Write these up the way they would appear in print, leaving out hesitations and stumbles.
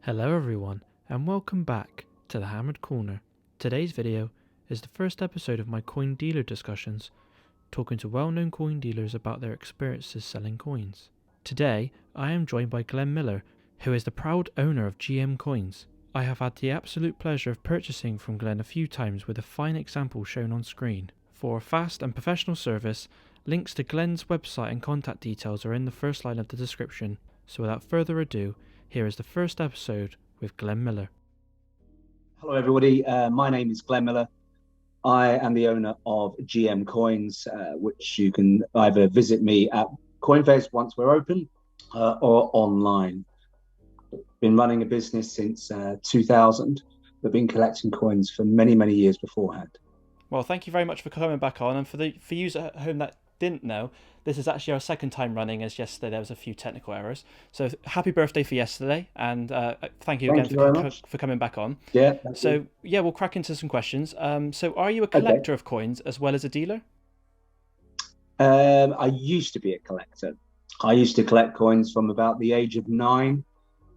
Hello everyone, and welcome back to the Hammered Corner. Today's video is the first episode of my coin dealer discussions, talking to well-known coin dealers about their experiences selling coins. Today, I am joined by Glen Miller, who is the proud owner of GMcoins. I have had the absolute pleasure of purchasing from Glen a few times with a fine example shown on screen. For a fast and professional service, links to Glen's website and contact details are in the first line of the description. So without further ado, here is the first episode with Glen Miller. Hello, everybody. My name is Glen Miller. I am the owner of GMcoins, which you can either visit me at coin fairs once we're open or online. Been running a business since 2000. We've been collecting coins for many, many years beforehand. Well, thank you very much for coming back on. And for you at home that didn't know, this is actually our second time running, as yesterday there was a few technical errors. So happy birthday for yesterday, and thank you again for coming back on. Yeah. So yeah, we'll crack into some questions. So are you a collector of coins as well as a dealer? I used to be a collector. I used to collect coins from about the age of 9.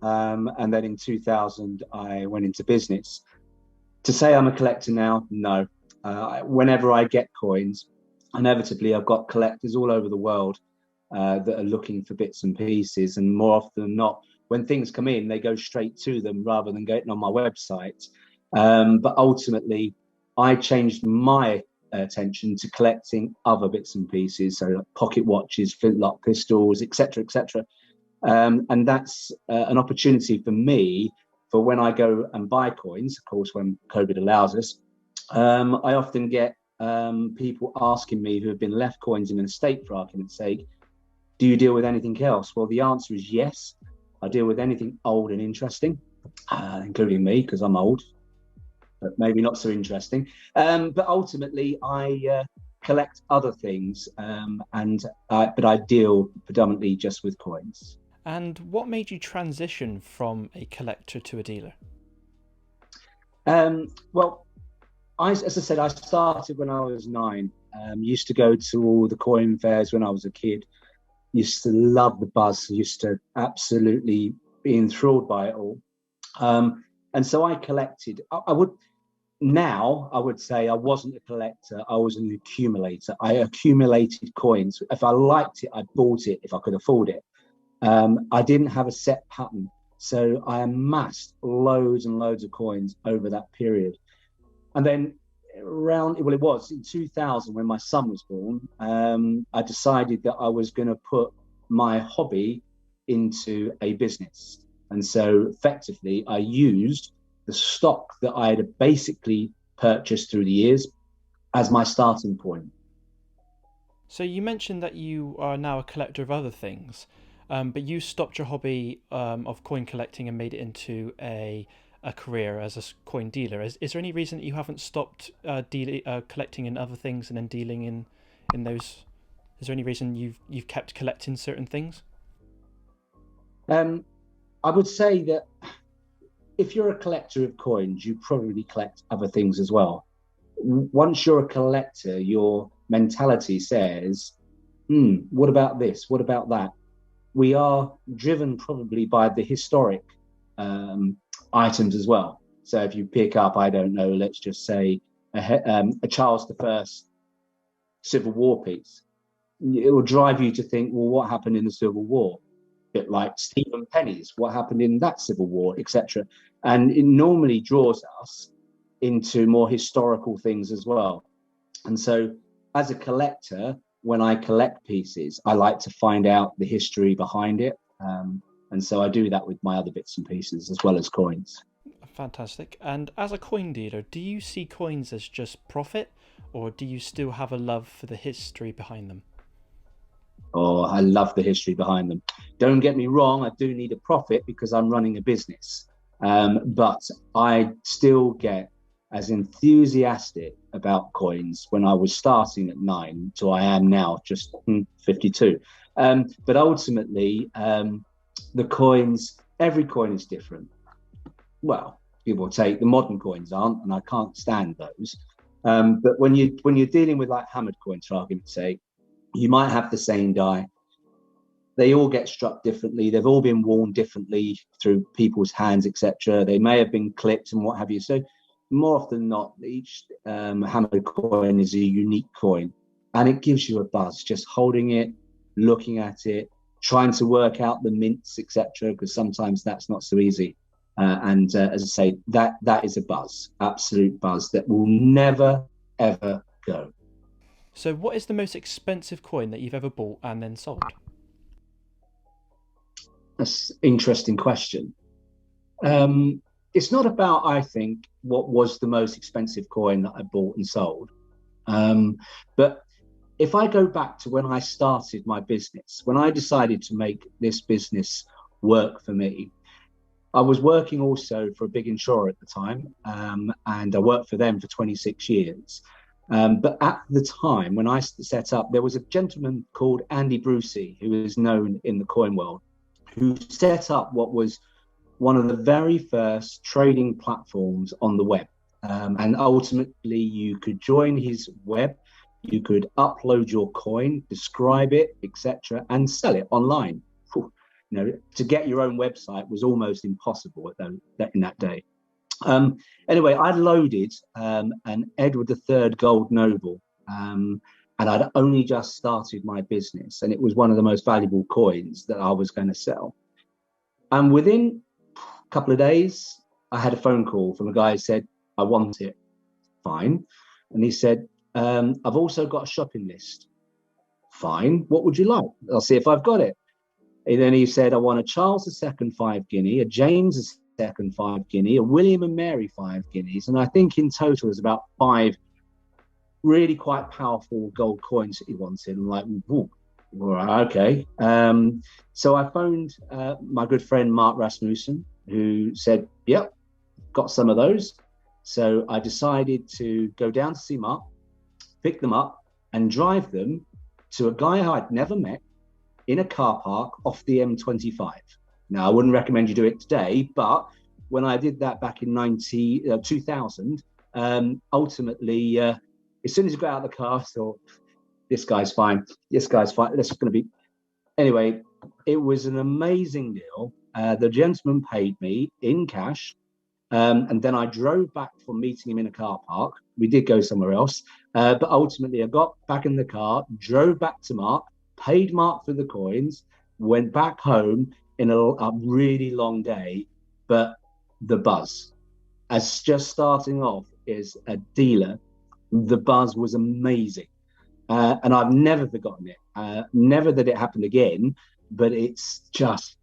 And then in 2000, I went into business. To say I'm a collector now, no. Whenever I get coins, inevitably I've got collectors all over the world that are looking for bits and pieces, and more often than not, when things come in, they go straight to them rather than getting on my website. But ultimately, I changed my attention to collecting other bits and pieces, so like pocket watches, flintlock pistols, etc., etc. And that's an opportunity for me for when I go and buy coins, of course, when COVID allows us. I often get people asking me who have been left coins in an estate, for argument's sake, do you deal with anything else? Well, the answer is yes. I deal with anything old and interesting, including me, because I'm old, but maybe not so interesting. But ultimately, I collect other things, but I deal predominantly just with coins. And what made you transition from a collector to a dealer? Well, as I said, I started when I was 9. Used to go to all the coin fairs when I was a kid. Used to love the buzz. Used to absolutely be enthralled by it all. And so I collected. I would say I wasn't a collector. I was an accumulator. I accumulated coins. If I liked it, I bought it if I could afford it. I didn't have a set pattern. So I amassed loads and loads of coins over that period. And then it was in 2000 when my son was born, I decided that I was going to put my hobby into a business. And so effectively, I used the stock that I had basically purchased through the years as my starting point. So you mentioned that you are now a collector of other things, but you stopped your hobby of coin collecting and made it into a career as a coin dealer. Is there any reason that you haven't stopped collecting in other things and then dealing in those? Is there any reason you've kept collecting certain things? I would say that if you're a collector of coins, you probably collect other things as well. Once you're a collector, your mentality says, what about this? What about that? We are driven probably by the historic items as well. So if you pick up, I don't know, let's just say a Charles I Civil War piece, it will drive you to think, well, what happened in the Civil War? A bit like Stephen Penny's, what happened in that Civil War, etc. And it normally draws us into more historical things as well. And so as a collector, when I collect pieces, I like to find out the history behind it. And so I do that with my other bits and pieces as well as coins. Fantastic. And as a coin dealer, do you see coins as just profit, or do you still have a love for the history behind them? Oh, I love the history behind them. Don't get me wrong, I do need a profit because I'm running a business. But I still get as enthusiastic about coins when I was starting at 9 to I am now just 52. But ultimately, the coins, every coin is different. Well, give or take, the modern coins aren't, and I can't stand those. But when you're dealing with like hammered coins, for argument's sake, you might have the same die they all get struck differently. They've all been worn differently through people's hands, etc. They may have been clipped and what have you. So more often than not, each hammered coin is a unique coin, and it gives you a buzz just holding it, looking at it, trying to work out the mints, etc. Because sometimes that's not so easy. And as I say, that is a buzz, absolute buzz that will never ever go. So what is the most expensive coin that you've ever bought and then sold? That's an interesting question. It's not about, I think, what was the most expensive coin that I bought and sold. But if I go back to when I started my business, when I decided to make this business work for me, I was working also for a big insurer at the time, and I worked for them for 26 years. But at the time when I set up, there was a gentleman called Andy Brucey, who is known in the coin world, who set up what was one of the very first trading platforms on the web. And ultimately, you could join his web, you could upload your coin, describe it, etc., and sell it online. To get your own website was almost impossible in that day. Anyway, I loaded an Edward III Gold Noble, and I'd only just started my business, and it was one of the most valuable coins that I was going to sell. And within a couple of days, I had a phone call from a guy who said, I want it. Fine. And he said, I've also got a shopping list. Fine. What would you like? I'll see if I've got it. And then he said, I want a Charles II 5 guinea, a James II 5 guinea, a William and Mary 5 guineas. And I think in total there's about 5 really quite powerful gold coins that he wanted. I'm like, okay. So I phoned my good friend Mark Rasmussen, who said, yep, got some of those. So I decided to go down to see Mark, pick them up and drive them to a guy I'd never met in a car park off the M25. Now, I wouldn't recommend you do it today, but when I did that back in 2000, ultimately, as soon as you got out of the car, I thought, this guy's fine. This is going to be... Anyway, it was an amazing deal. The gentleman paid me in cash. And then I drove back from meeting him in a car park. We did go somewhere else. But ultimately, I got back in the car, drove back to Mark, paid Mark for the coins, went back home in a really long day. But the buzz, as just starting off as a dealer, the buzz was amazing. And I've never forgotten it. Never that it happened again, but it's just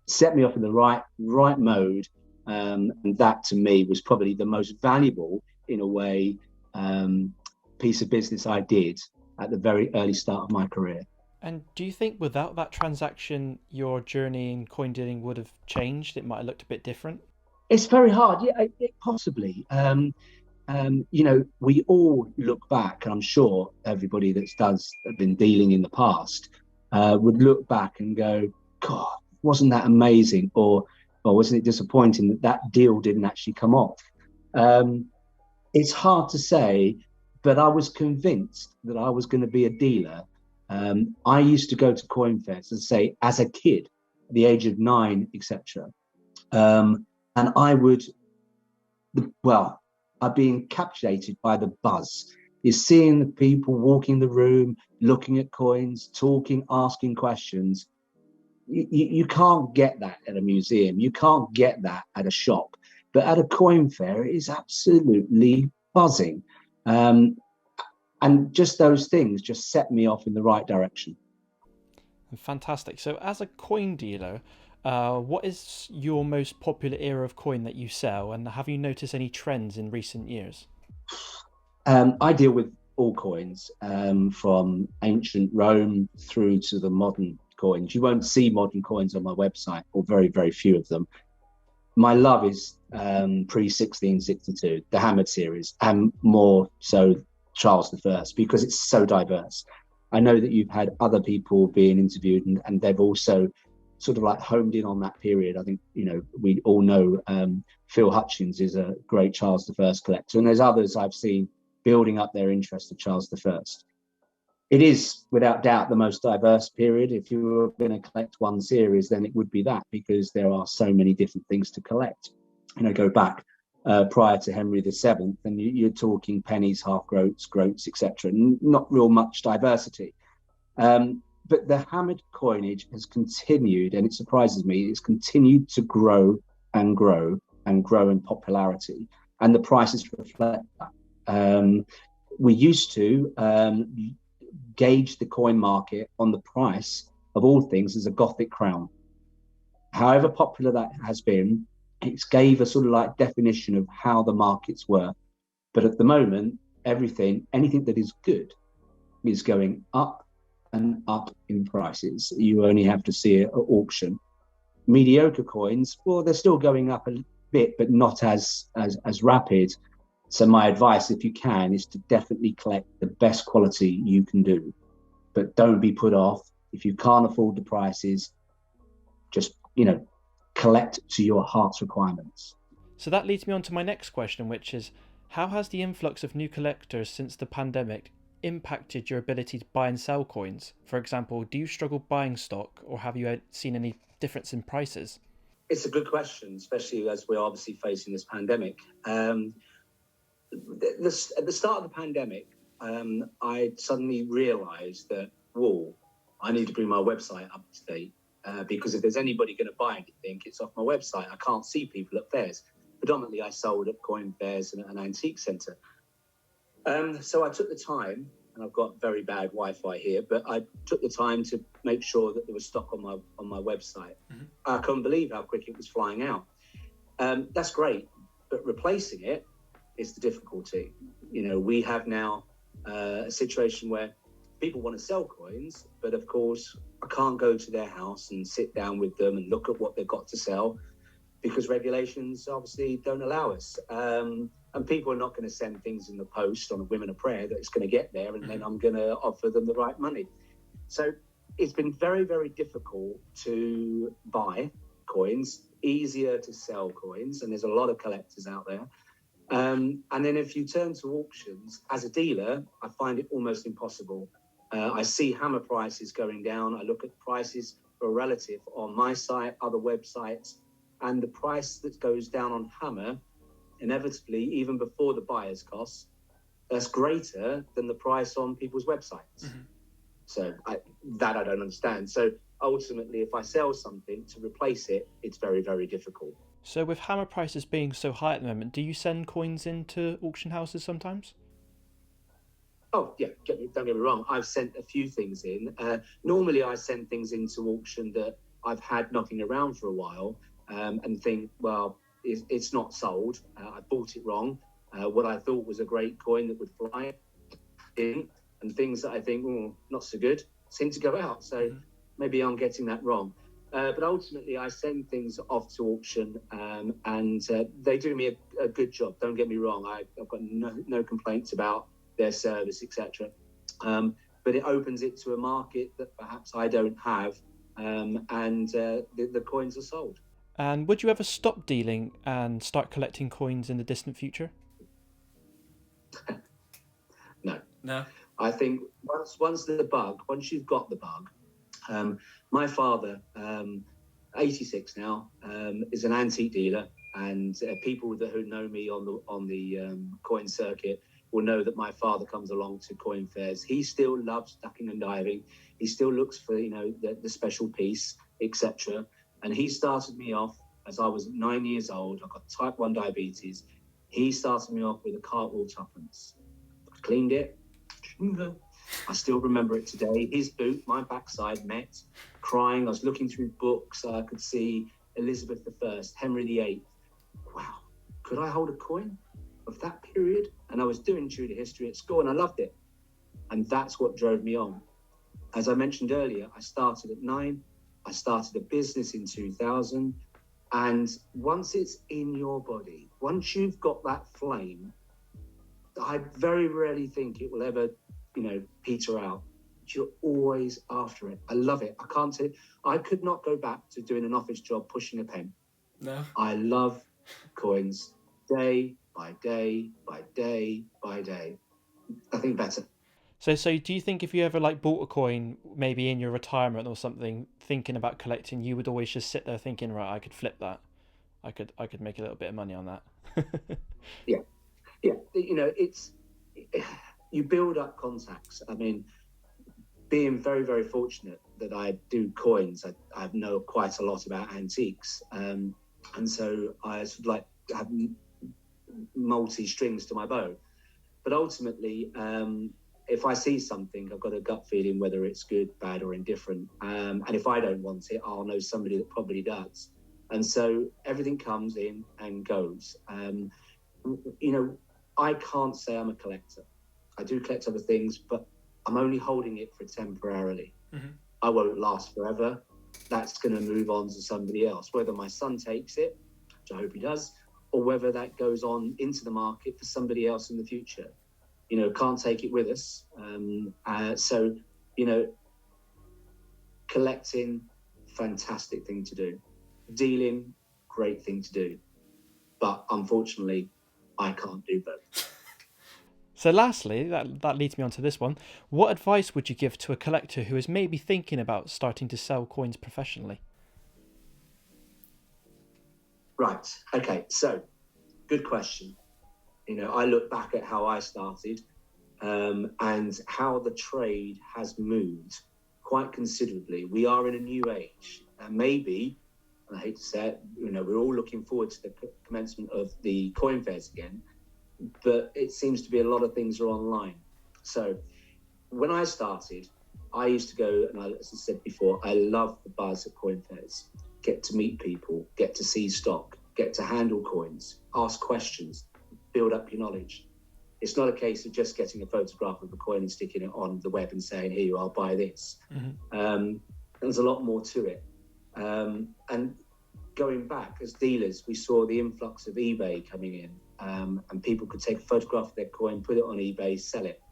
set me off in the right mode. And that to me was probably the most valuable, in a way, piece of business I did at the very early start of my career. And do you think without that transaction, your journey in coin dealing would have changed? It might have looked a bit different? It's very hard. Yeah, possibly. We all look back, and I'm sure everybody that's been dealing in the past would look back and go, God, wasn't that amazing? Or wasn't it disappointing that deal didn't actually come off? It's hard to say, but I was convinced that I was going to be a dealer. I used to go to coin fairs, and say, as a kid, at the age of 9, etc. And I'd be encapsulated by the buzz. You're seeing the people walking the room, looking at coins, talking, asking questions. You can't get that at a museum. You can't get that at a shop. But at a coin fair, it is absolutely buzzing. And just those things just set me off in the right direction. Fantastic. So as a coin dealer, what is your most popular era of coin that you sell? And have you noticed any trends in recent years? I deal with all coins, from ancient Rome through to the modern coins. You won't see modern coins on my website, or very, very few of them. My love is pre-1662, the hammered series, and more so Charles I, because it's so diverse. I know that you've had other people being interviewed, and they've also sort of like homed in on that period. I think, we all know Phil Hutchins is a great Charles I collector, and there's others I've seen building up their interest of Charles I. It is without doubt the most diverse period. If you were going to collect one series, then it would be that, because there are so many different things to collect. Go back prior to Henry VII, and you're talking pennies, half groats, etc. Not real much diversity. But the hammered coinage has continued, and it surprises me, it's continued to grow and grow and grow in popularity, and the prices reflect that. We used to gauge the coin market on the price of all things as a Gothic crown. However popular that has been, it gave a sort of like definition of how the markets were. But at the moment, anything that is good is going up and up in prices. You only have to see it at auction. Mediocre coins, well, they're still going up a bit, but not as rapid. So my advice, if you can, is to definitely collect the best quality you can do. But don't be put off. If you can't afford the prices, just, collect to your heart's requirements. So that leads me on to my next question, which is, how has the influx of new collectors since the pandemic impacted your ability to buy and sell coins? For example, do you struggle buying stock, or have you seen any difference in prices? It's a good question, especially as we're obviously facing this pandemic. At the start of the pandemic, I suddenly realised that, I need to bring my website up to date, because if there's anybody going to buy anything, it's off my website. I can't see people at fairs. Predominantly, I sold at coin fairs and an antique centre. So I took the time, and I've got very bad Wi-Fi here, but I took the time to make sure that there was stock on my website. Mm-hmm. I couldn't believe how quick it was flying out. That's great, but replacing it is the difficulty. We have now a situation where people want to sell coins, but of course I can't go to their house and sit down with them and look at what they've got to sell, because regulations obviously don't allow us. And people are not going to send things in the post on a whim and a prayer that it's going to get there, and then I'm going to offer them the right money. So it's been very, very difficult to buy coins, easier to sell coins, and there's a lot of collectors out there. And then if you turn to auctions, as a dealer, I find it almost impossible. I see hammer prices going down. I look at prices for relative on my site, other websites, and the price that goes down on hammer, inevitably, even before the buyer's costs, that's greater than the price on people's websites. Mm-hmm. So I don't understand. So ultimately, if I sell something to replace it, it's very, very difficult. So with hammer prices being so high at the moment, do you send coins into auction houses sometimes? Oh, yeah, don't get me wrong. I've sent a few things in. Normally, I send things into auction that I've had knocking around for a while, and think, it's not sold. I bought it wrong. What I thought was a great coin that would fly in, and things that I think, not so good, seem to go out. So maybe I'm getting that wrong. But ultimately, I send things off to auction, and they do me a good job. Don't get me wrong. I've got no complaints about their service, etc. But it opens it to a market that perhaps I don't have, and the coins are sold. And would you ever stop dealing and start collecting coins in the distant future? No. I think once you've got the bug, my father, 86 now, is an antique dealer, and people who know me on the coin circuit will know that my father comes along to coin fairs. He still loves ducking and diving. He still looks for the special piece, etc. And he started me off as I was 9 years old. I got type 1 diabetes. He started me off with a cartwheel tuppence. I cleaned it. I still remember it today. His boot, my backside met, crying. I was looking through books. I could see Elizabeth I, Henry VIII. Wow, could I hold a coin of that period? And I was doing Tudor history at school, and I loved it. And that's what drove me on. As I mentioned earlier, I started at 9. I started a business in 2000. And once it's in your body, once you've got that flame, I very rarely think it will ever, peter out. You're always after it. I love it. I could not go back to doing an office job pushing a pen. No. I love coins day by day by day by day. Nothing better. So do you think if you ever like bought a coin, maybe in your retirement or something, thinking about collecting, you would always just sit there thinking, right, I could flip that, I could make a little bit of money on that. Yeah, yeah. It's you build up contacts. I mean, being very, very fortunate that I do coins, I know quite a lot about antiques, and so I sort of like have multi strings to my bow. But ultimately, if I see something, I've got a gut feeling whether it's good, bad, or indifferent. And if I don't want it, I'll know somebody that probably does. And so everything comes in and goes. I can't say I'm a collector. I do collect other things, but I'm only holding it for temporarily. Mm-hmm. I won't last forever. That's going to move on to somebody else, whether my son takes it, which I hope he does, or whether that goes on into the market for somebody else in the future. Can't take it with us. So collecting, fantastic thing to do. Dealing, great thing to do. But unfortunately, I can't do both. So lastly, that leads me on to this one. What advice would you give to a collector who is maybe thinking about starting to sell coins professionally? Right. Okay. So, good question. I look back at how I started and how the trade has moved quite considerably. We are in a new age. And maybe, and I hate to say it, we're all looking forward to the commencement of the coin fairs again. But it seems to be a lot of things are online. So when I started, I used to go, and as I said before, I love the buzz at coin fairs. Get to meet people, get to see stock, get to handle coins, ask questions, build up your knowledge. It's not a case of just getting a photograph of a coin and sticking it on the web and saying, here you are, buy this. Mm-hmm. There's a lot more to it. And going back as dealers, we saw the influx of eBay coming in. And people could take a photograph of their coin, put it on eBay, sell it,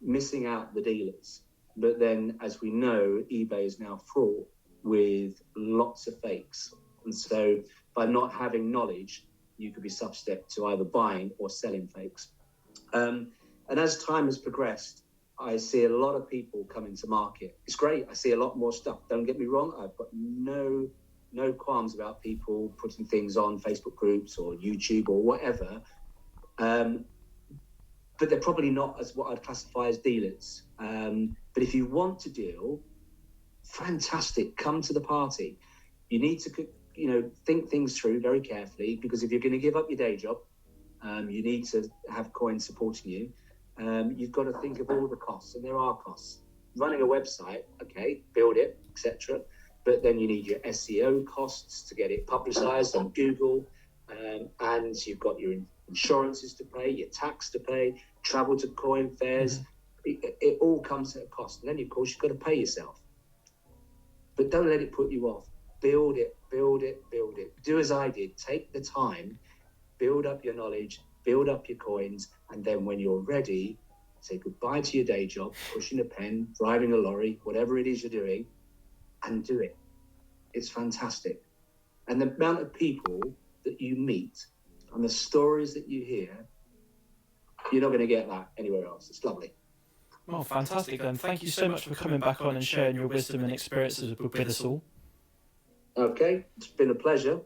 missing out the dealers. But then, as we know, eBay is now fraught with lots of fakes. And so by not having knowledge, you could be subject to either buying or selling fakes. And as time has progressed, I see a lot of people coming to market. It's great. I see a lot more stuff. Don't get me wrong. I've got no qualms about people putting things on Facebook groups or YouTube or whatever. But they're probably not as what I'd classify as dealers. But if you want to deal, fantastic, come to the party. You need to, think things through very carefully, because if you're going to give up your day job, you need to have coins supporting you. You've got to think of all the costs, and there are costs. Running a website, okay, build it, etc. But then you need your SEO costs to get it publicized on Google, and you've got your insurances to pay, your tax to pay, travel to coin fairs. Mm-hmm. It all comes at a cost. And then, of course, you've got to pay yourself. But don't let it put you off. Build it. Do as I did. Take the time, build up your knowledge, build up your coins, and then when you're ready, say goodbye to your day job, pushing a pen, driving a lorry, whatever it is you're doing, and do it. It's fantastic. And the amount of people that you meet and the stories that you hear, you're not going to get that anywhere else. It's lovely. Well, fantastic, Glen. Thank you so much for coming back on and sharing your wisdom and experiences with us all. Okay, it's been a pleasure.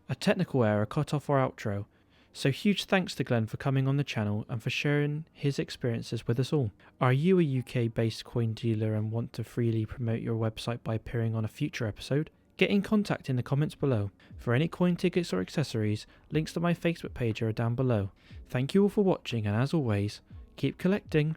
A technical error cut off our outro, so huge thanks to Glen for coming on the channel and for sharing his experiences with us all. Are you a UK-based coin dealer and want to freely promote your website by appearing on a future episode? Get in contact in the comments below. For any coin tickets or accessories, links to my Facebook page are down below. Thank you all for watching, and as always, keep collecting.